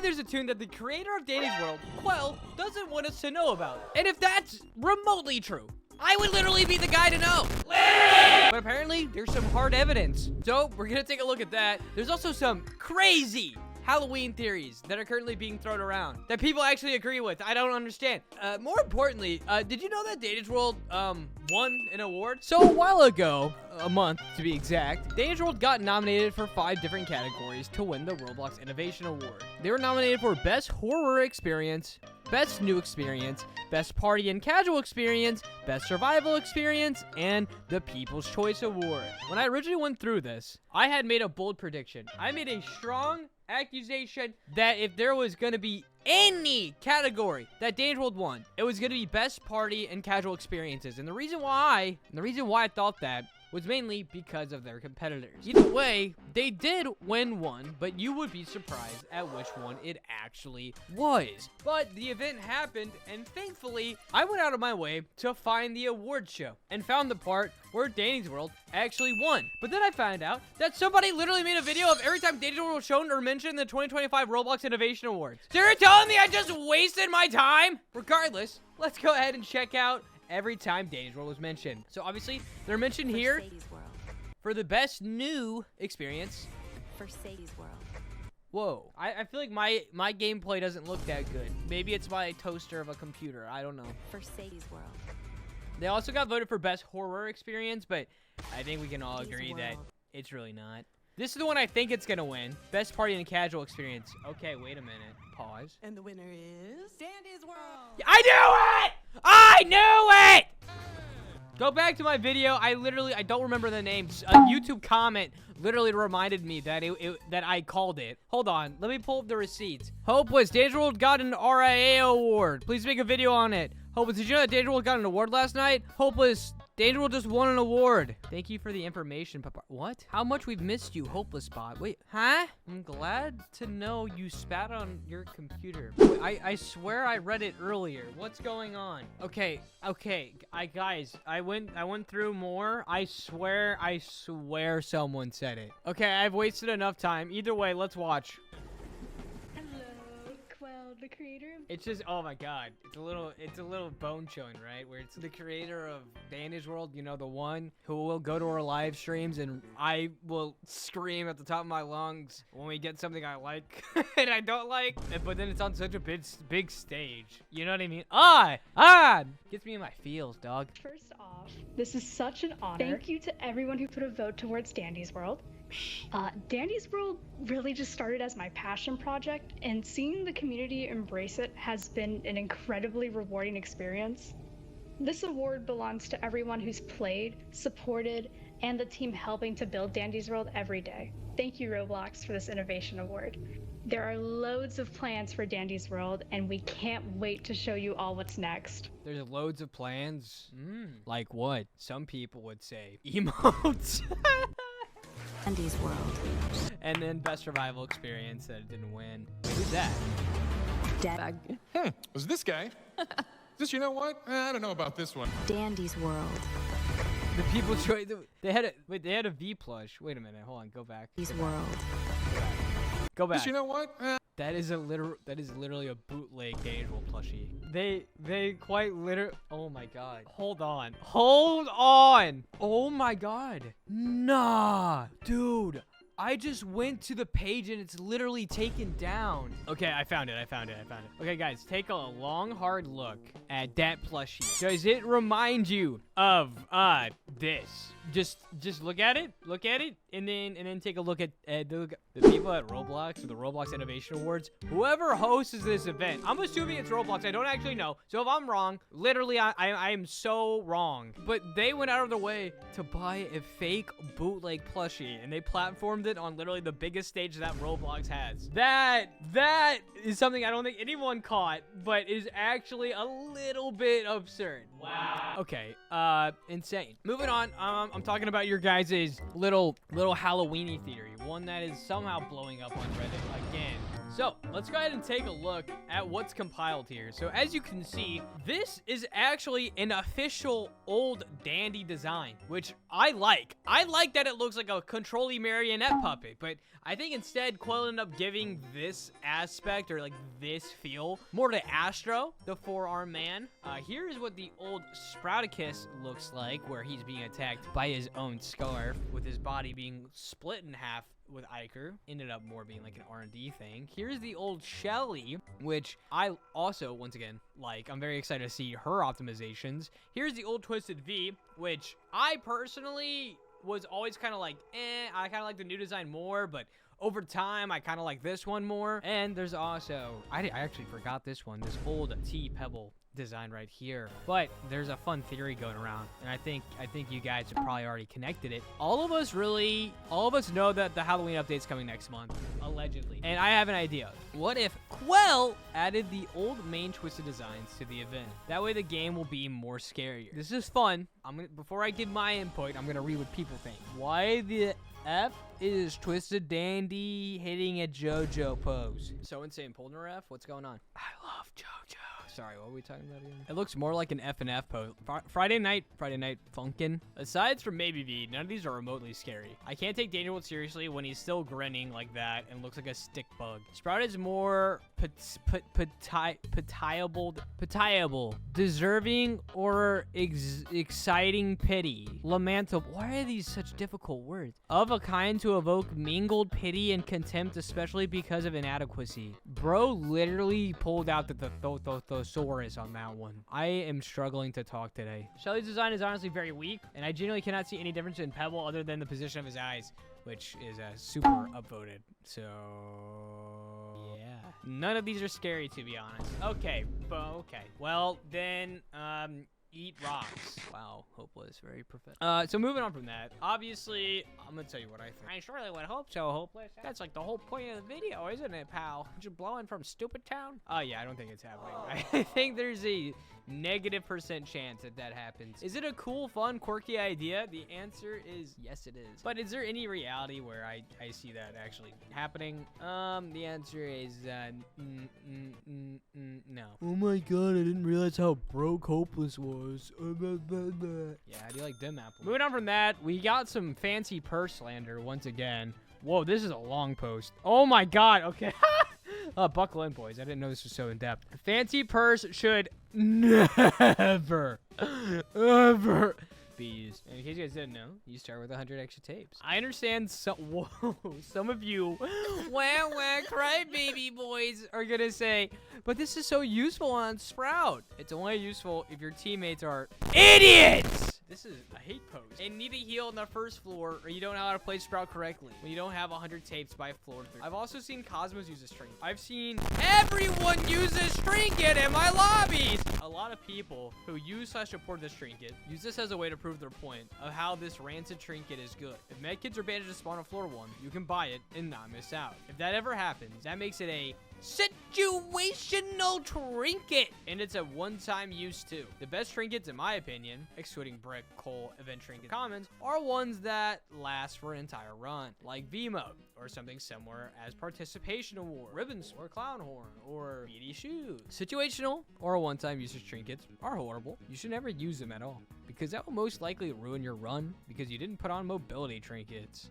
there's a tune that the creator of Danny's World, Quell, doesn't want us to know about. And if that's remotely true, I would literally be the guy to know. Literally! But apparently, there's some hard evidence. So, we're gonna take a look at that. There's also some crazy Halloween theories that are currently being thrown around that people actually agree with. I don't understand. More importantly, did you know that Danny's World won an award? So a while ago, a month to be exact, Danny's World got nominated for 5 different categories to win the Roblox Innovation Award. They were nominated for Best Horror Experience, Best New Experience, Best Party and Casual Experience, Best Survival Experience, and the People's Choice Award. When I originally went through this, I had made a bold prediction. I made a strong accusation that if there was going to be any category that Danny's World won, it was going to be Best Party and Casual Experiences. And the reason why I thought that was mainly because of their competitors. Either way, they did win one, but you would be surprised at which one it actually was. But the event happened, and thankfully, I went out of my way to find the award show and found the part where Danny's World actually won. But then I found out that somebody literally made a video of every time Danny's World was shown or mentioned in the 2025 Roblox Innovation Awards. So you're telling me I just wasted my time? Regardless, let's go ahead and check out every time Danny's World was mentioned. So obviously, they're mentioned here for the best new experience. For Sadie's World. Whoa, I feel like my gameplay doesn't look that good. Maybe it's my toaster of a computer. I don't know. For Sadie's World. They also got voted for best horror experience, but I think we can all agree that it's really not. This is the one I think it's gonna win. Best party and casual experience. Okay, wait a minute. Pause. And the winner is Danny's World. I knew it! I knew it! Go back to my video. I don't remember the names. A YouTube comment literally reminded me that that I called it. Hold on. Let me pull up the receipts. Hopeless. Danny's World got an RIA award. Please make a video on it. Hopeless. Did you know that Danny's World got an award last night? Hopeless. Danny's World just won an award. Thank you for the information, Papa. What? How much we've missed you, Hopeless Bot. Wait, huh? I'm glad to know you spat on your computer. Wait, I swear I read it earlier. What's going on? Okay. Guys, I went through more. I swear someone said it. Okay, I've wasted enough time. Either way, let's watch. The creator. It's just, oh my god, it's a little bone chilling, right? Where it's the creator of Danny's World, you know, the one who will go to our live streams and I will scream at the top of my lungs when we get something I like and I don't like, but then it's on such a big stage. You know what I mean? Gets me in my feels, dog. First off, this is such an honor. Thank you to everyone who put a vote towards Danny's World. Danny's World really just started as my passion project, and seeing the community embrace it has been an incredibly rewarding experience. This award belongs to everyone who's played, supported, and the team helping to build Danny's World every day. Thank you, Roblox, for this innovation award. There are loads of plans for Danny's World, and we can't wait to show you all what's next. There's loads of plans? Like what? Some people would say emotes. Danny's World. And then best survival experience that it didn't win. Who's that? Was this guy? This, you know what? I don't know about this one. Danny's World. The people choice. They had a V plush. Wait a minute. Hold on. Go back. Danny's World. Go back. This, you know what? That is literally a bootleg Danny's World plushie. They quite literally. Oh my god. Hold on. Oh my god. Nah, dude. I just went to the page and it's literally taken down. Okay, I found it. Okay, guys, take a long, hard look at that plushie. Does it remind you of this? Just look at it, and then take a look at the people at Roblox, or the Roblox Innovation Awards. Whoever hosts this event, I'm assuming it's Roblox. I don't actually know. So if I'm wrong, literally, I am so wrong. But they went out of their way to buy a fake bootleg plushie, and they platformed it on literally the biggest stage that Roblox has. That is something I don't think anyone caught, but is actually a little bit absurd. Wow. Okay, insane. Moving on, I'm talking about your guys' little Halloweeny theory, one that is somehow blowing up on Reddit again. So let's go ahead and take a look at what's compiled here. So as you can see, this is actually an official old dandy design, which I like. I like that it looks like a control-y marionette puppet, but I think instead Quill ended up giving this aspect, or like this feel, more to Astro, the four-armed man. Here's what the old Sprouticus looks like, where he's being attacked by his own scarf, with his body being split in half with Iker. Ended up more being like an R&D thing. Here's the old Shelly, which I also, once again, like. I'm very excited to see her optimizations. Here's the old Twisted V, which I personally was always kind of like, I kind of like the new design more, but over time, I kind of like this one more. And there's also, I actually forgot this one, this old T-Pebble design right here. But there's a fun theory going around, and I think you guys have probably already connected it. All of us know that the Halloween update's coming next month, allegedly. And I have an idea. What if Quell added the old main Twisted designs to the event? That way the game will be more scarier. This is fun. Before I give my input, I'm gonna read what people think. Why the F is Twisted Dandy hitting a JoJo pose? So insane. Polnareff, what's going on? I love JoJo. Sorry, what were we talking about again? It looks more like an F&F pose. Friday night funkin'. Aside from maybe V, none of these are remotely scary. I can't take Daniel seriously when he's still grinning like that and looks like a stick bug. Sprout is more pitiable, deserving, or exciting pity. Lamentable. Why are these such difficult words? Of a kind to evoke mingled pity and contempt, especially because of inadequacy. Bro literally pulled out the thesaurus on that one. I am struggling to talk today. Shelly's design is honestly very weak, and I genuinely cannot see any difference in Pebble other than the position of his eyes, which is super upvoted. So yeah, none of these are scary, to be honest. Okay, well then, eat rocks. Wow, hopeless, very prophetic. So moving on from that, obviously, I'm gonna tell you what I think. I surely would hope so, hopeless. That's like the whole point of the video, isn't it, pal? Aren't you blowing from Stupid Town? Oh yeah, I don't think it's happening. I think there's a -% chance that happens. Is it a cool, fun, quirky idea? The answer is yes, it is. But is there any reality where I see that actually happening? The answer is no. Oh my god, I didn't realize how broke Hopeless was. Yeah, how do you like them apples? Moving on from that, we got some fancy purse slander once again. Whoa, this is a long post. Oh my god, okay. Buckle in, boys. I didn't know this was so in-depth. Fancy purse should never, ever be used. And in case you guys didn't know, you start with 100 extra tapes. I understand some of you wah crybaby boys are gonna say, but this is so useful on Sprout. It's only useful if your teammates are idiots. This is a hate post. And need a heal on the first floor, or you don't know how to play Sprout correctly when you don't have 100 tapes by floor 3. I've also seen Cosmos use a trinket. I've seen everyone use this trinket in my lobbies. A lot of people who use/support this trinket use this as a way to prove their point of how this rancid trinket is good. If medkits are banned to spawn on floor 1, you can buy it and not miss out. If that ever happens, that makes it a situational trinket, and it's a one-time use too. The best trinkets, in my opinion, excluding brick, coal, event trinket, commons, are ones that last for an entire run, like V-mode, or something similar as participation award, ribbons, or clown horn, or beady shoes. Situational or one-time usage trinkets are horrible. You should never use them at all, because that will most likely ruin your run because you didn't put on mobility trinkets.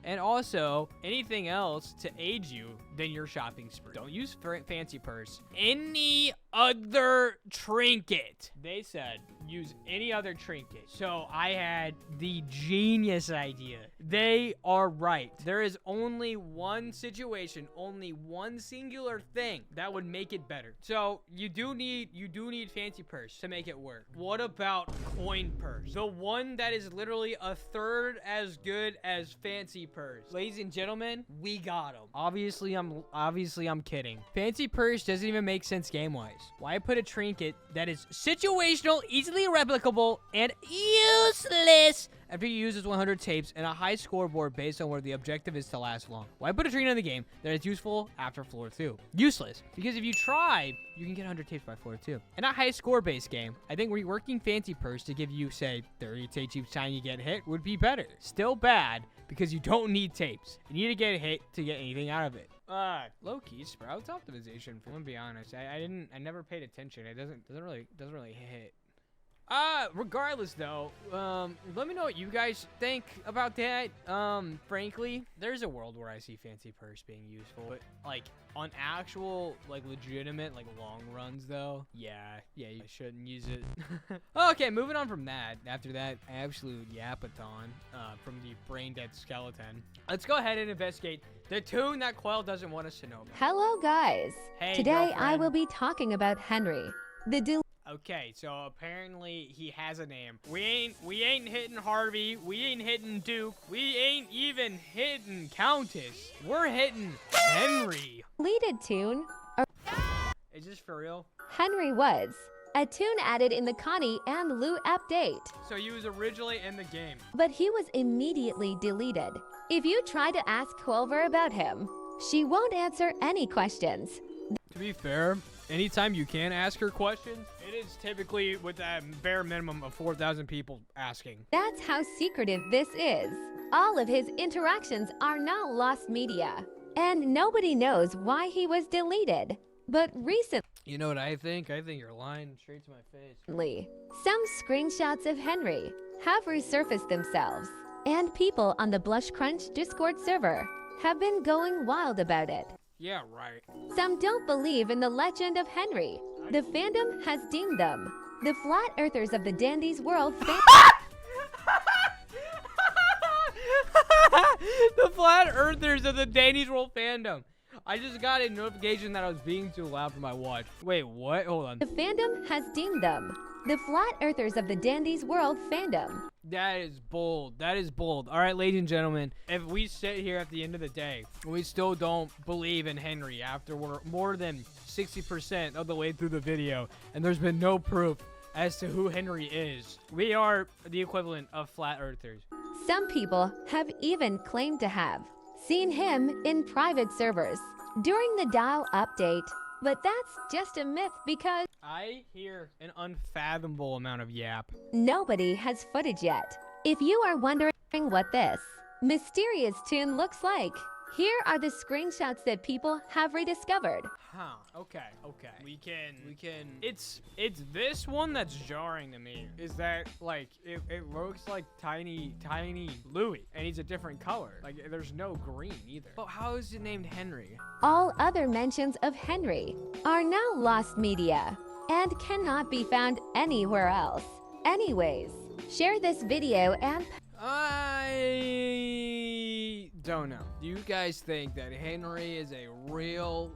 And also, anything else to aid you than your shopping spree. Don't use fancy purse. Any other trinket. They said use any other trinket. So I had the genius idea. They are right. There is only one situation, only one singular thing that would make it better. So you do need fancy purse to make it work. What about coin purse? The one that is literally a third as good as fancy purse. Ladies and gentlemen, we got him. Obviously I'm kidding. Fancy purse doesn't even make sense game-wise. Why put a trinket that is situational, easily replicable, and useless after you use its 100 tapes and a high scoreboard based on where the objective is to last long? Why put a trinket in the game that is useful after floor 2? Useless. Because if you try, you can get 100 tapes by floor 2. In a high score-based game, I think reworking fancy purse to give you, say, 30 tapes each time you get hit would be better. Still bad, because you don't need tapes. You need to get hit to get anything out of it. Low-key Sprouts optimization. I'm gonna be honest. I never paid attention. It doesn't really hit. Regardless though, let me know what you guys think about that. Frankly, there's a world where I see fancy purse being useful, but like on actual, like legitimate, like long runs though, yeah, you shouldn't use it. Okay, moving on from that. After that absolute yapathon, from the brain dead skeleton, let's go ahead and investigate the tune that Quell doesn't want us to know about. Hello, guys. Hey, Today I girlfriend. will be talking about Henry, the Okay, so apparently he has a name. We ain't hitting Harvey. We ain't hitting Duke. We ain't even hitting Countess. We're hitting Henry. deleted tune. Is this for real? Henry was a tune added in the Connie and Lou update, So he was originally in the game. but he was immediately deleted. If you try to ask Quilver about him, she won't answer any questions. To be fair, anytime you can ask her questions, it is typically with a bare minimum of 4,000 people asking. That's how secretive this is. All of his interactions are now lost media, and nobody knows why he was deleted. But recently, You know what I think? I think you're lying straight to my face. some screenshots of Henry have resurfaced themselves, and people on the Blush Crunch Discord server have been going wild about it. Yeah, right. Some don't believe in the legend of Henry. The fandom has deemed them the flat earthers of the Dandy's world. The flat earthers of the Danny's World fandom. I just got a notification that I was being too loud for my watch. Wait, what? Hold on. The fandom has deemed them the flat earthers of the Dandy's world fandom. That is bold. That is bold. All right, ladies and gentlemen, if we sit here at the end of the day, and we still don't believe in Henry after we're more than 60% of the way through the video, and there's been no proof as to who Henry is, we are the equivalent of flat earthers. Some people have even claimed to have seen him in private servers during the Dyle update, but that's just a myth because I hear an unfathomable amount of yap. nobody has footage yet. If you are wondering what this mysterious tune looks like, here are the screenshots that people have rediscovered. Huh, okay. We can, it's this one that's jarring to me, is that, like, it looks like tiny Louis, and he's a different color. Like, there's no green either. But how is it named Henry? All other mentions of Henry are now lost media and cannot be found anywhere else. Anyways, share this video and I don't know. Do you guys think that Henry is a real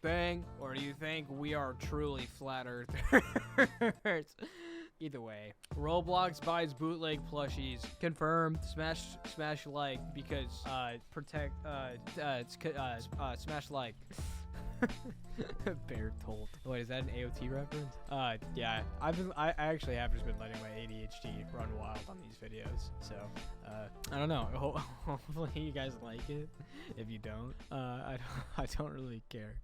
thing? Or do you think we are truly flat earthers? Either way, Roblox buys bootleg plushies. Confirmed. Smash like because smash like. Bear told. Wait, is that an AOT reference? Yeah. I actually have just been letting my ADHD run wild on these videos. So, I don't know. Hopefully you guys like it. If you don't, I don't really care.